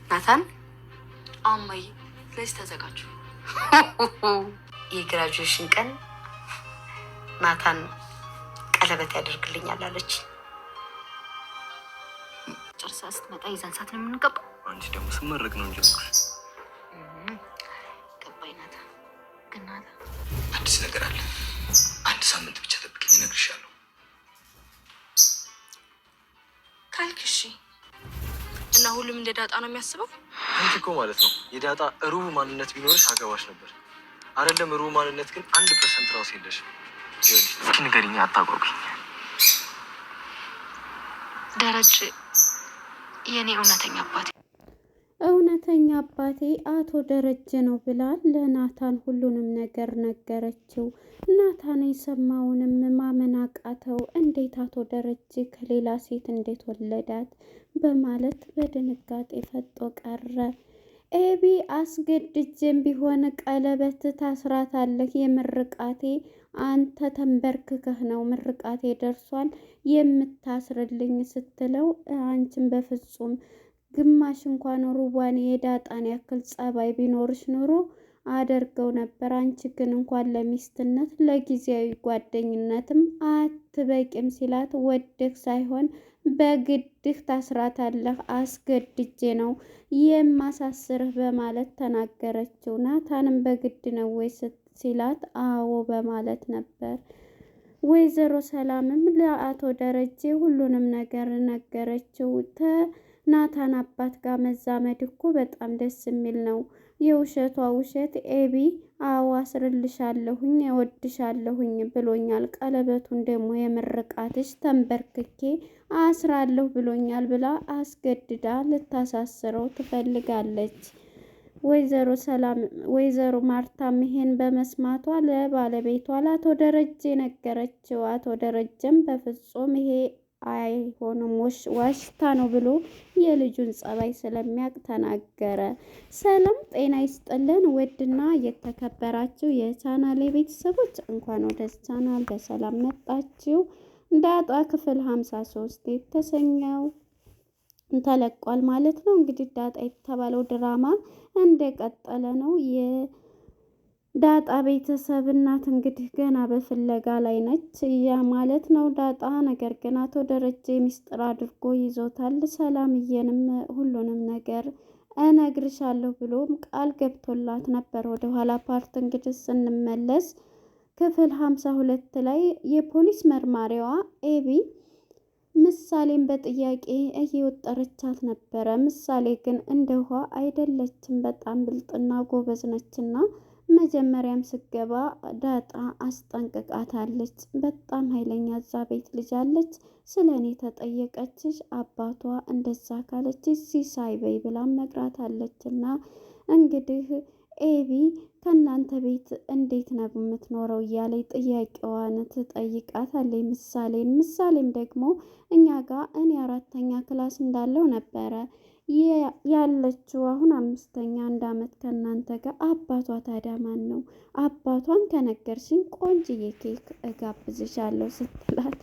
ናታን አማዬ ለዚህ ተዘጋጁ። የግራጁዌሽን ቀን ናታን ቀለበት ያደርግልኛል አለች። ጨርሳ ስትመጣ ይዘን ሳት ነው የምንገባው። አንቺ ደግሞ ስመረቅ ነው እንጂ ገባኝ። ናታን ግን ናታን አዲስ ነገር አለ። አንድ ሳምንት ብቻ ጠብቂኝ፣ እነግርሻለሁ። ካልክ እሺ። እና ሁሉም እንደ ዳጣ ነው የሚያስበው? አንቺ እኮ ማለት ነው የዳጣ ሩብ ማንነት ቢኖርሽ አገባሽ ነበር አይደለም? ሩብ ማንነት ግን 1% ራሱ የለሽ። እስኪ ንገሪኝ፣ አታጓጉኝ። ደረጀ የኔ እውነተኛ አባቴ አቶ ደረጀ ነው ብላ ለናታን ሁሉንም ነገር ነገረችው። ናታን የሰማውንም ማመን አቃተው። እንዴት አቶ ደረጀ ከሌላ ሴት እንዴት ወለዳት በማለት በድንጋጤ ፈጦ ቀረ። ኤቢ አስገድጄም ቢሆን ቀለበት ታስራታለህ፣ የምርቃቴ አንተ ተንበርክከህ ነው ምርቃቴ ደርሷል የምታስርልኝ ስትለው አንቺን በፍጹም ግማሽ እንኳን ሩቧን የዳጣን ያክል ጸባይ ቢኖርሽ ኑሮ አደርገው ነበር። አንቺ ግን እንኳን ለሚስትነት ለጊዜያዊ ጓደኝነትም አትበቂም ሲላት ወደህ ሳይሆን በግድህ ታስራታለህ፣ አስገድጄ ነው የማሳስርህ በማለት ተናገረችው። ናታንም በግድ ነው ወይ ሲላት አዎ በማለት ነበር። ወይዘሮ ሰላምም ለአቶ ደረጀ ሁሉንም ነገር ነገረችው። ናታን አባት ጋር መዛመድ እኮ በጣም ደስ የሚል ነው። የውሸቷ ውሸት ኤቢ አዎ አስርልሻለሁኝ እወድሻለሁኝ ብሎኛል፣ ቀለበቱን ደግሞ የምርቃትሽ ተንበርክኬ አስራለሁ ብሎኛል ብላ አስገድዳ ልታሳስረው ትፈልጋለች። ወይዘሮ ማርታም ይሄን በመስማቷ ለባለቤቷ ለአቶ ደረጀ ነገረችው። አቶ ደረጀም በፍጹም ይሄ አይሆንም ዋሽታ ነው ብሎ የልጁን ጸባይ ስለሚያውቅ ተናገረ። ሰላም ጤና ይስጥልን ውድና የተከበራችሁ የቻናሌ ቤተሰቦች እንኳን ወደ ቻናል በሰላም መጣችሁ። ዳጣ ክፍል 53 የተሰኘው ተለቋል ማለት ነው። እንግዲህ ዳጣ የተባለው ድራማ እንደቀጠለ ነው። ዳጣ ቤተሰብ እናት እንግዲህ ገና በፍለጋ ላይ ነች ያ ማለት ነው ዳጣ። ነገር ግን አቶ ደረጀ ሚስጥር አድርጎ ይዞታል። ሰላምዬንም ሁሉንም ነገር እነግርሻለሁ ብሎም ቃል ገብቶላት ነበር። ወደኋላ ፓርት እንግዲህ ስንመለስ ክፍል 52 ላይ የፖሊስ መርማሪዋ ኤቢ ምሳሌን በጥያቄ እየወጠረቻት ነበረ። ምሳሌ ግን እንደ ውሃ አይደለችም፣ በጣም ብልጥና ጎበዝ ነችና መጀመሪያም ስገባ ዳጣ አስጠንቅቃታለች። በጣም ኃይለኛ እዛ ቤት ልጅ አለች፣ ስለ እኔ ተጠየቀችሽ አባቷ እንደዛ ካለች ሲሳይ በይ ብላም ነግራታለች። እና እንግዲህ ኤቢ ከእናንተ ቤት እንዴት ነው የምትኖረው እያለች ጥያቄዋን ትጠይቃታለች ምሳሌም ደግሞ እኛ ጋር እኔ 4ኛ ክላስ እንዳለው ነበረ ያለችው አሁን 5ኛ አንድ አመት ከእናንተ ጋር። አባቷ ታዲያ ማን ነው? አባቷን ከነገርሽኝ ቆንጅዬ ኬክ እጋብዝሻለሁ ስትላት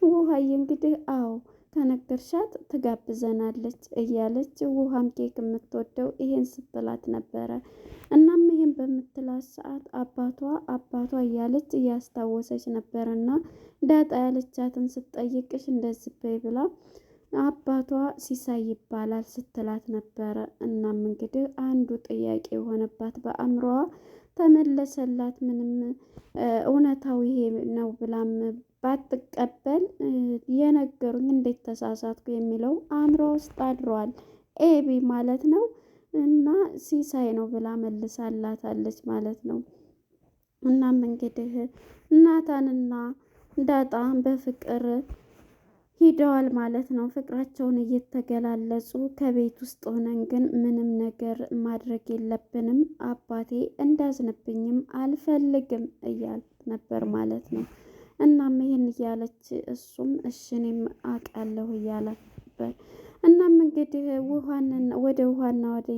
ውሃዬ እንግዲህ አዎ ከነገርሻት ትጋብዘናለች እያለች ውሃም ኬክ የምትወደው ይሄን ስትላት ነበረ። እናም ይሄን በምትላት ሰዓት አባቷ እያለች እያስታወሰች ነበርና ዳጣ ያለቻትን ስትጠይቅሽ እንደዚህ በይ ብላ አባቷ ሲሳይ ይባላል ስትላት ነበረ። እናም እንግዲህ አንዱ ጥያቄ የሆነባት በአእምሮዋ ተመለሰላት። ምንም እውነታው ይሄ ነው ብላም ባትቀበል የነገሩኝ እንዴት ተሳሳትኩ የሚለው አእምሮ ውስጥ አድሯል ኤቢ ማለት ነው። እና ሲሳይ ነው ብላ መልሳላታለች ማለት ነው። እናም እንግዲህ ናታንና ዳጣ በፍቅር ሂደዋል ማለት ነው። ፍቅራቸውን እየተገላለጹ ከቤት ውስጥ ሆነን ግን ምንም ነገር ማድረግ የለብንም አባቴ እንዳዝንብኝም አልፈልግም እያል ነበር ማለት ነው። እናም ይህን እያለች እሱም እሺ እኔም አውቃለሁ እያላት ነበር። እናም እንግዲህ ወደ ውሃና ወደ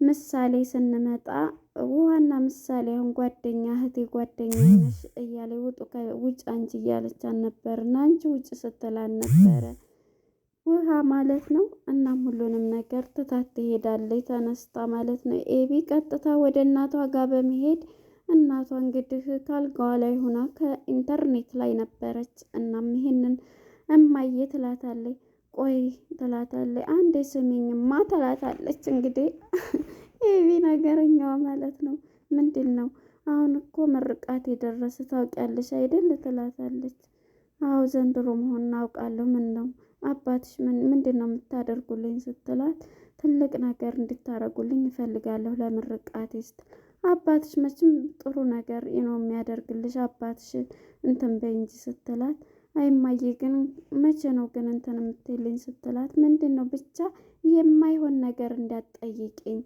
ምሳሌ ስንመጣ ውሃና ምሳሌ አሁን ጓደኛ እህቴ ጓደኛ ነሽ እያለ ውጭ አንቺ እያለች ነበርና አንቺ ውጭ ስትላን ነበረ። ውሃ ማለት ነው። እናም ሁሉንም ነገር ትታት ትሄዳለች ተነስታ ማለት ነው። ኤቢ ቀጥታ ወደ እናቷ ጋር በመሄድ እናቷ እንግዲህ ካልጋዋ ላይ ሆና ከኢንተርኔት ላይ ነበረች። እናም ይሄንን እማዬ ትላታለች። ቆይ ትላታለች። አንዴ ስሚኝማ ትላታለች። እንግዲህ ኤቢ ነገረኛዋ ማለት ነው። ምንድን ነው አሁን እኮ ምርቃት የደረሰ ታውቂያለሽ አይደል ትላታለች። አዎ ዘንድሮ መሆን አውቃለሁ። ምን ነው አባትሽ ምንድን ነው የምታደርጉልኝ ስትላት፣ ትልቅ ነገር እንድታደርጉልኝ እፈልጋለሁ ለምርቃቴ ስትል፣ አባትሽ መቼም ጥሩ ነገር ነው የሚያደርግልሽ አባትሽ እንትን በይ እንጂ ስትላት፣ አይማዬ ግን መቼ ነው ግን እንትን የምትልኝ ስትላት፣ ምንድን ነው ብቻ የማይሆን ነገር እንዳትጠይቅኝ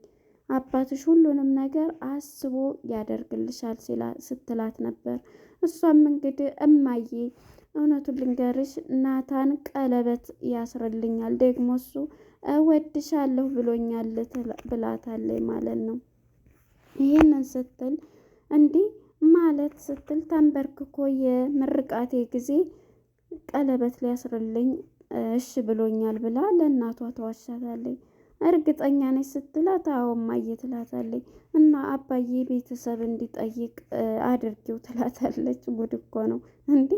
አባትሽ ሁሉንም ነገር አስቦ ያደርግልሻል ስትላት ነበር። እሷም እንግዲህ እማዬ እውነቱን ልንገርሽ ናታን ቀለበት ያስርልኛል ደግሞ እሱ እወድሻለሁ ብሎኛል ብላታለች ማለት ነው። ይህንን ስትል እንዲህ ማለት ስትል ተንበርክኮ የምርቃቴ ጊዜ ቀለበት ሊያስርልኝ እሺ ብሎኛል ብላ ለእናቷ ተዋሻታለች። እርግጠኛ ነች ስትላት፣ አዎ እማዬ ትላታለች። እና አባዬ ቤተሰብ እንዲጠይቅ አድርጊው ትላታለች። ጉድ እኮ ነው እንዴ!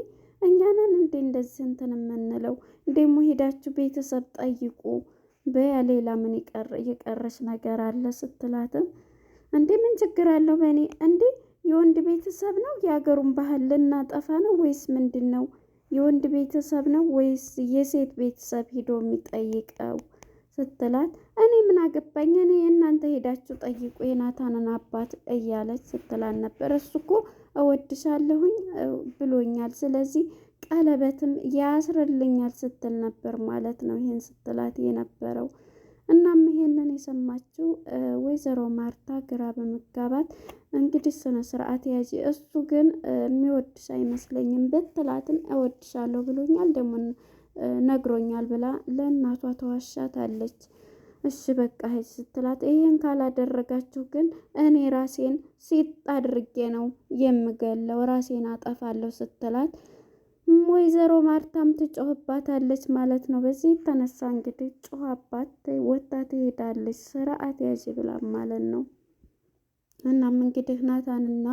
እኛንን እንዴ እንደዚህ እንትን የምንለው እንደሞ ሄዳችሁ ቤተሰብ ጠይቁ በያ ሌላ ምን የቀረሽ ነገር አለ ስትላትም፣ እንዴ ምን ችግር አለው በእኔ እንዴ የወንድ ቤተሰብ ነው የሀገሩን ባህል ልናጠፋ ነው ወይስ ምንድን ነው? የወንድ ቤተሰብ ነው ወይስ የሴት ቤተሰብ ሂዶ የሚጠይቀው ስትላት፣ እኔ ምን አገባኝ እኔ እናንተ ሄዳችሁ ጠይቁ የናታንን አባት እያለች ስትላት ነበር። እሱ እኮ እወድሻለሁኝ ብሎኛል፣ ስለዚህ ቀለበትም ያስርልኛል ስትል ነበር ማለት ነው ይሄን ስትላት የነበረው። እናም ይሄንን የሰማችው ወይዘሮ ማርታ ግራ በመጋባት እንግዲህ ስነ ስርዓት ያዥ እሱ ግን የሚወድሽ አይመስለኝም ብትላትም እወድሻለሁ ብሎኛል ደግሞ ነግሮኛል ብላ ለእናቷ ተዋሻታለች። እሺ በቃ ሂጅ ስትላት፣ ይሄን ካላደረጋችሁ ግን እኔ ራሴን ሲጥ አድርጌ ነው የምገለው ራሴን አጠፋለሁ ስትላት፣ ወይዘሮ ማርታም ትጮህባታለች ማለት ነው። በዚህ የተነሳ እንግዲህ ጮህባት ወጣ ትሄዳለች ስርዓት ያዥ ብላ ማለት ነው። እናም እንግዲህ ናታንና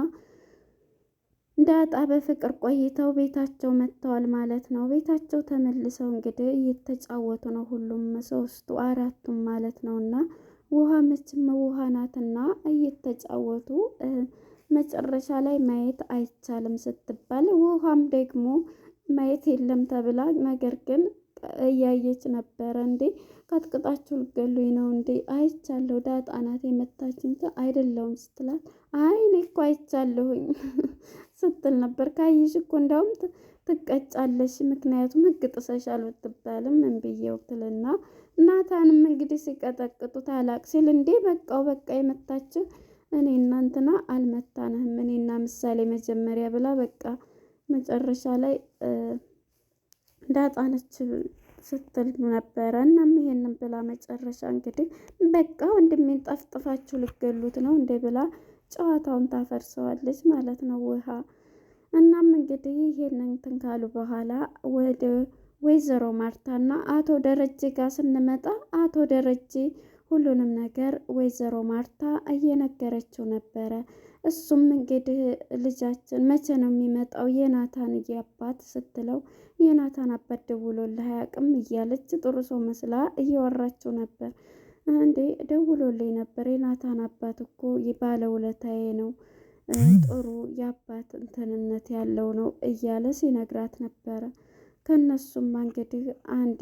ዳጣ በፍቅር ቆይተው ቤታቸው መጥተዋል ማለት ነው። ቤታቸው ተመልሰው እንግዲህ እየተጫወቱ ነው ሁሉም ሶስቱ አራቱም ማለት ነው። እና ውሃ መቼም ውሃ ናትና እየተጫወቱ መጨረሻ ላይ ማየት አይቻልም ስትባል ውሃም ደግሞ ማየት የለም ተብላ ነገር ግን እያየች ነበረ። እንዴ ቀጥቅጣችሁ ልገሉኝ ነው እንዴ? አይቻለሁ ዳጣ ናት የመታችን አይደለውም ስትላት፣ አይ እኔ እኮ አይቻለሁኝ ስትል ነበር። ካየሽ እኮ እንዳውም ትቀጫለሽ፣ ምክንያቱም ሕግ ጥሰሻል ብትባልም እንብዬው ትልና ናታንም እንግዲህ ሲቀጠቅጡት አላቅ ሲል፣ እንዴ በቃው በቃ የመታችው እኔ እናንትና አልመታንህም እኔና ምሳሌ መጀመሪያ ብላ በቃ መጨረሻ ላይ ዳጣነች ስትል ነበረ። እናም ይሄንን ብላ መጨረሻ እንግዲህ በቃ ወንድሜን ጠፍጥፋችሁ ልገሉት ነው እንዴ ብላ ጨዋታውን ታፈርሰዋለች ማለት ነው ውሃ። እናም እንግዲህ ይሄንን እንትን ካሉ በኋላ ወደ ወይዘሮ ማርታና አቶ ደረጀ ጋር ስንመጣ አቶ ደረጀ ሁሉንም ነገር ወይዘሮ ማርታ እየነገረችው ነበረ። እሱም እንግዲህ ልጃችን መቼ ነው የሚመጣው የናታን አባት ስትለው፣ የናታን አባት ደውሎልህ አያውቅም እያለች ጥሩ ሰው መስላ እያወራችው ነበር። እንዴ ደውሎልኝ ነበር የናታን አባት እኮ ባለውለታዬ ነው ጥሩ የአባት እንትንነት ያለው ነው እያለ ሲነግራት ነበረ። ከነሱም እንግዲህ አንድ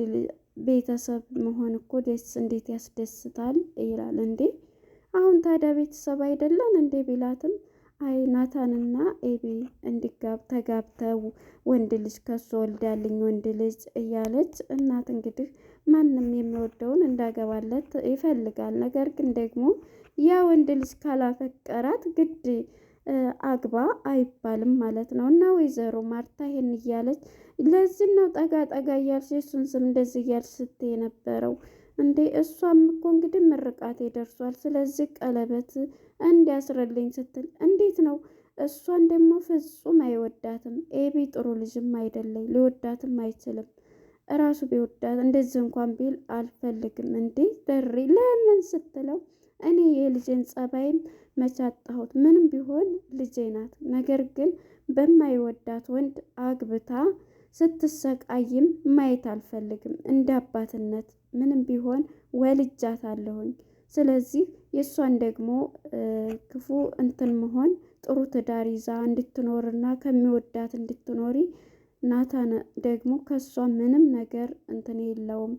ቤተሰብ መሆን እኮ ደስ እንዴት ያስደስታል ይላል። እንዴ አሁን ታዲያ ቤተሰብ አይደለን እንዴ ቢላትም፣ አይ ናታንና ኤቢ ተጋብተው ወንድ ልጅ ከሱ ወልዳልኝ ወንድ ልጅ እያለች እናት እንግዲህ ማንም የሚወደውን እንዳገባለት ይፈልጋል። ነገር ግን ደግሞ ያ ወንድ ልጅ ካላፈቀራት ግድ አግባ አይባልም ማለት ነው። እና ወይዘሮ ማርታ ይሄን እያለች ለዚህ ነው ጠጋ ጠጋ እያልሽ እሱን ስም እንደዚህ እያልሽ ስትይ የነበረው እንዴ? እሷም እኮ እንግዲህ ምርቃቴ ደርሷል፣ ስለዚህ ቀለበት እንዲያስረልኝ ስትል፣ እንዴት ነው እሷን ደግሞ ፍጹም አይወዳትም። ኤቢ ጥሩ ልጅም አይደለኝ ሊወዳትም አይችልም። እራሱ ቢወዳት እንደዚህ እንኳን ቢል አልፈልግም እንዴ ደሬ ለምን ስትለው እኔ የልጄን ጸባይም መቻጣሁት ምንም ቢሆን ልጄ ናት። ነገር ግን በማይወዳት ወንድ አግብታ ስትሰቃይም ማየት አልፈልግም። እንደ አባትነት ምንም ቢሆን ወልጃት አለሁኝ። ስለዚህ የእሷን ደግሞ ክፉ እንትን መሆን ጥሩ ትዳር ይዛ እንድትኖርና ከሚወዳት እንድትኖሪ ናታን ደግሞ ከሷ ምንም ነገር እንትን የለውም።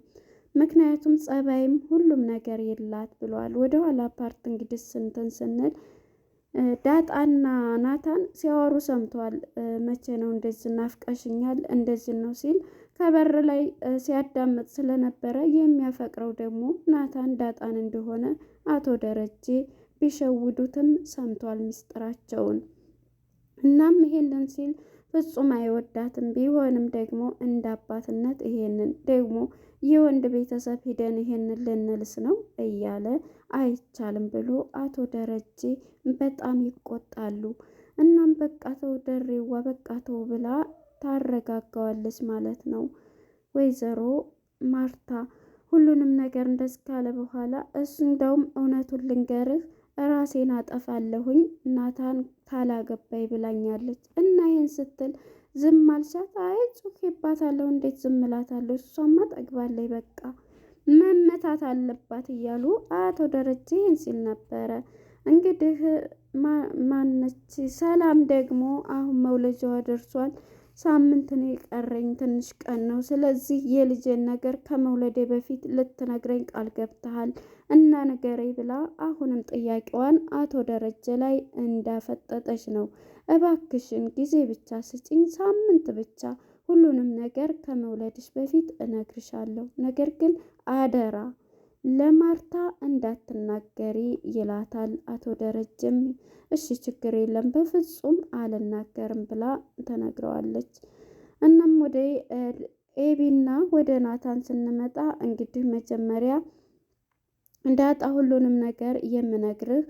ምክንያቱም ጸባይም ሁሉም ነገር የላት ብለዋል። ወደኋላ ፓርት እንግዲህ ስንትን ስንል ዳጣና ናታን ሲያወሩ ሰምተዋል። መቼ ነው እንደዚህ ናፍቀሽኛል እንደዚህ ነው ሲል ከበር ላይ ሲያዳምጥ ስለነበረ የሚያፈቅረው ደግሞ ናታን ዳጣን እንደሆነ አቶ ደረጀ ቢሸውዱትም ሰምቷል ምስጢራቸውን። እናም ይሄንን ሲል ፍጹም አይወዳትም። ቢሆንም ደግሞ እንደ አባትነት ይሄንን ደግሞ የወንድ ቤተሰብ ሂደን ይሄንን ልንልስ ነው እያለ አይቻልም ብሎ አቶ ደረጀ በጣም ይቆጣሉ። እናም በቃ ተው ደሬዋ በቃ ተው ብላ ታረጋጋዋለች ማለት ነው። ወይዘሮ ማርታ ሁሉንም ነገር እንደዚህ ካለ በኋላ እሱ እንደውም እውነቱን ልንገርህ ራሴን አጠፋለሁኝ ናታን ካላገባይ ብላኛለች እና ይህን ስትል ዝም አልሻት? አይ ጮኬባታለሁ። እንዴት ዝም እላታለሁ? እሷማ ጠግባለች። በቃ መመታት አለባት እያሉ አቶ ደረጀ ይህን ሲል ነበረ። እንግዲህ ማነች ሰላም ደግሞ አሁን መውለጃዋ ደርሷል። ሳምንት ነው የቀረኝ፣ ትንሽ ቀን ነው። ስለዚህ የልጄን ነገር ከመውለዴ በፊት ልትነግረኝ ቃል ገብተሃል እና ንገረኝ ብላ አሁንም ጥያቄዋን አቶ ደረጀ ላይ እንዳፈጠጠች ነው። እባክሽን ጊዜ ብቻ ስጭኝ፣ ሳምንት ብቻ፣ ሁሉንም ነገር ከመውለድሽ በፊት እነግርሻለሁ። ነገር ግን አደራ ለማርታ እንዳትናገሪ ይላታል። አቶ ደረጀም እሺ ችግር የለም በፍጹም አልናገርም ብላ ተነግረዋለች። እናም ወደ ኤቢና ወደ ናታን ስንመጣ እንግዲህ መጀመሪያ ዳጣ ሁሉንም ነገር የምነግርህ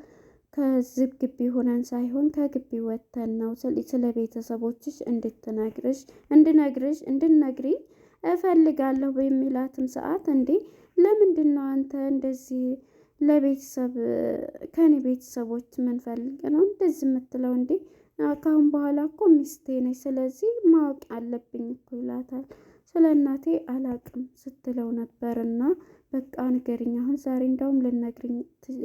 ከዚህ ግቢ ሆነን ሳይሆን ከግቢ ወጥተን ነው። ስለ ቤተሰቦችሽ እንድነግሪ እፈልጋለሁ በሚላትም ሰዓት እንዴ ለምንድን ነው አንተ እንደዚህ ለቤተሰብ ከኔ ቤተሰቦች ምን ፈልግ ነው እንደዚህ የምትለው እንዴ? ካሁን በኋላ እኮ ሚስቴ ነች፣ ስለዚህ ማወቅ አለብኝ እኮ ይላታል። ስለ እናቴ አላቅም ስትለው ነበርና በቃ ንገሪኝ፣ አሁን ዛሬ እንደውም ልነግርኝ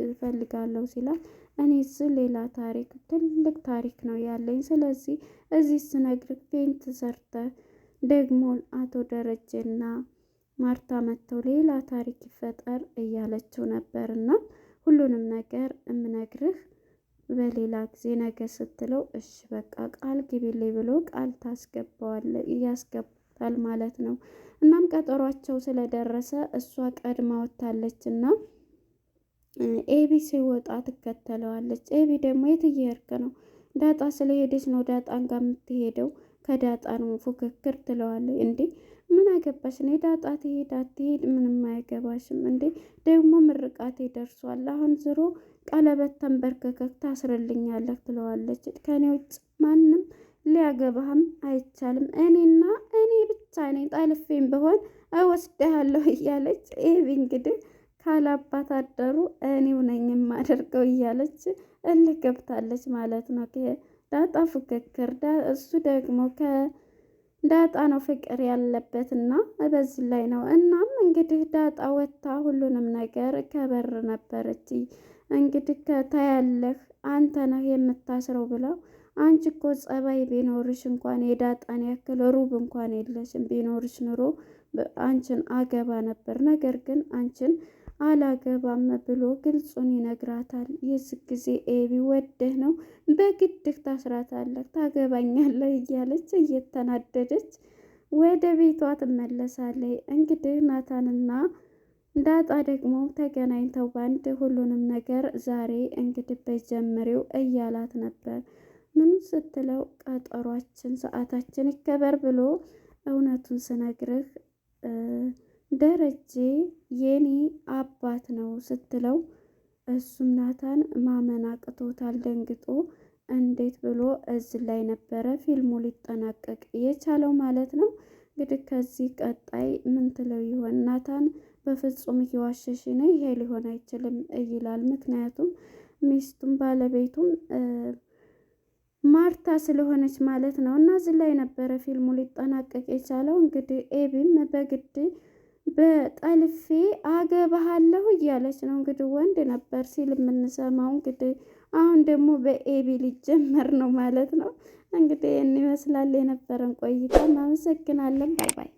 እፈልጋለሁ ሲላት እኔ ሌላ ታሪክ ትልቅ ታሪክ ነው ያለኝ። ስለዚህ እዚህ ስነግር ፔንት ሰርተ ደግሞ አቶ ደረጀና ማርታ መጥተው ሌላ ታሪክ ይፈጠር እያለችው ነበርና ሁሉንም ነገር እምነግርህ በሌላ ጊዜ ነገ ስትለው እሺ በቃ ቃል ግቢልኝ ብሎ ቃል ያስገባታል ማለት ነው። እናም ቀጠሯቸው ስለደረሰ እሷ ቀድማ ወጥታለች እና ኤቢ ሲወጣ ትከተለዋለች። ኤቢ ደግሞ የት እየሄድክ ነው? ዳጣ ስለሄደች ነው ዳጣን ጋር የምትሄደው፣ ከዳጣ ነው ፉክክር ትለዋለች። እንዴ ምን አገባሽ? እኔ ዳጣ ትሄድ አትሄድ ምንም አያገባሽም እንዴ? ደግሞ ምርቃቴ ደርሷል። አሁን ዝሮ ቀለበት ተንበርክከክ ታስርልኛለህ ትለዋለች። ከኔ ውጭ ማንም ሊያገባህም አይቻልም። እኔ ብቻ ነኝ፣ ጠልፌም ብሆን እወስድሃለሁ እያለች ኤቢ እንግዲህ ካላባት አደሩ እኔው ነኝ የማደርገው እያለች እልህ ገብታለች ማለት ነው። ዳጣ ፉክክር እሱ ደግሞ ዳጣ ነው ፍቅር ያለበት እና በዚህ ላይ ነው። እናም እንግዲህ ዳጣ ወጥታ ሁሉንም ነገር ከበር ነበረች። እንግዲህ ታያለህ አንተ ነህ የምታስረው ብለው አንቺ እኮ ጸባይ ቢኖርሽ እንኳን የዳጣን ያክል ሩብ እንኳን የለሽም። ቢኖርሽ ኑሮ አንቺን አገባ ነበር፣ ነገር ግን አንቺን አላገባም ብሎ ግልጹን ይነግራታል። የዚህ ጊዜ ኤቢ ወደህ ነው በግድህ ታስራታለህ፣ ታገባኛለህ እያለች እየተናደደች ወደ ቤቷ ትመለሳለች። እንግዲህ ናታንና ዳጣ ደግሞ ተገናኝተው ባንድ ሁሉንም ነገር ዛሬ እንግዲህ በጀመሪው እያላት ነበር። ምን ስትለው ቀጠሯችን ሰዓታችን ይከበር ብሎ እውነቱን ስነግርህ ደረጀ የኔ አባት ነው ስትለው እሱም ናታን ማመን አቅቶታል። ደንግጦ እንዴት ብሎ እዚህ ላይ ነበረ ፊልሙ ሊጠናቀቅ የቻለው ማለት ነው። እንግዲህ ከዚህ ቀጣይ ምን ትለው ይሆን? ናታን በፍጹም እየዋሸሽ ነው፣ ይሄ ሊሆን አይችልም ይላል። ምክንያቱም ሚስቱም ባለቤቱም ማርታ ስለሆነች ማለት ነው። እና እዚህ ላይ ነበረ ፊልሙ ሊጠናቀቅ የቻለው። እንግዲህ ኤቢም በግድ በጠልፌ አገባሃለሁ እያለች ነው። እንግዲህ ወንድ ነበር ሲል የምንሰማው። እንግዲህ አሁን ደግሞ በኤቢ ሊጀመር ነው ማለት ነው። እንግዲህ ይህን ይመስላል የነበረን ቆይታ። እናመሰግናለን። ባይ ባይ።